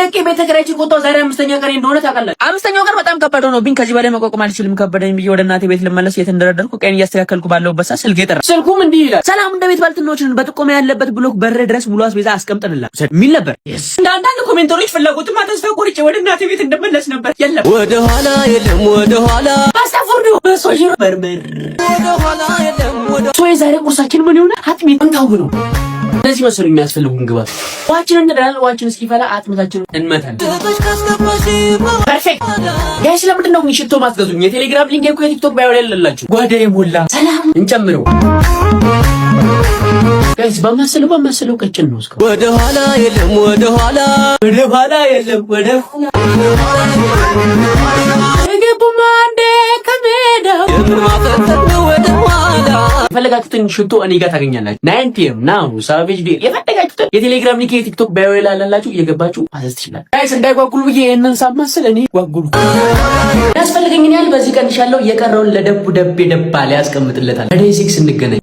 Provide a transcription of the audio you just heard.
ለቄ ቤተ ክራይቺ ቆጣው ዛሬ አምስተኛ ቀን እንደሆነ ታውቃለህ። አምስተኛው ቀን በጣም ከባድ ሆኖብኝ ከዚህ በላይ መቋቋም አልችልም። ከበደኝ ብዬ ወደ እናቴ ቤት ልመለስ እየተንደረደርኩ ቀን እያስተካከልኩ ባለሁበት ሰዓት ስልኬ ጠራ። ስልኩም እንዲህ ይላል፣ ሰላም እንደ ቤት ባልትኖችን በጥቆማ ያለበት ብሎክ በር ድረስ ሙሉ አስቤዛ አስቀምጠንላል የሚል ነበር። እንደ አንዳንድ ኮሜንተሮች ፍላጎትማ ተስፋ ቆርጬ ወደ እናቴ ቤት እንደመለስ ነበር። የለም ወደ ኋላ የለም ወደ ኋላ አስተፍርዱ በሶሽሮ በርበር ወደ ኋላ የለም ወደ ሶይ ዛሬ ቁርሳችን ምን ይሆናል? አጥሚት እንታው ነው። እነዚህ መሰሉኝ የሚያስፈልጉን ግባት። ዋችንን እንደዳል ዋችን እስኪፈላ አጥምታችንን እንመታለን። ፐርፌክት ጋይስ፣ ለምንድን ነው ሽቶ ማስገዙኝ? የቴሌግራም ሊንክ እኮ የቲክቶክ ባዮ ላይ አለላችሁ። ጓዳዬ ሞላ። ሰላም እንጨምረው ጋይስ። በማስለው ቀጭን ነው። እስከ ወደ ኋላ የለም ወደ ኋላ የለም ወደ ኋላ የገቡማ እንደ ከሜዳው የማፈጠጥ ነው ወደ ኋላ። የፈለጋችሁትን ሽቶ እኔ ጋር ታገኛላችሁ። 9 PM ናው ሳቬጅ ዴል የፈለጋችሁትን የቴሌግራም ሊንክ የቲክቶክ ባዮ ላይ አለላችሁ። እየገባችሁ ማዘዝ ትችላላችሁ። ጋይስ እንዳይጓጉሉ ብዬ ይሄንን ሳማስል እኔ ጓጉሉ ያስፈልገኝን ያህል በዚህ ቀንሻለሁ። የቀረውን ለደቡ ደቤ ደባ ላይ ያስቀምጥለታል። በዴይ 6 እንገናኝ።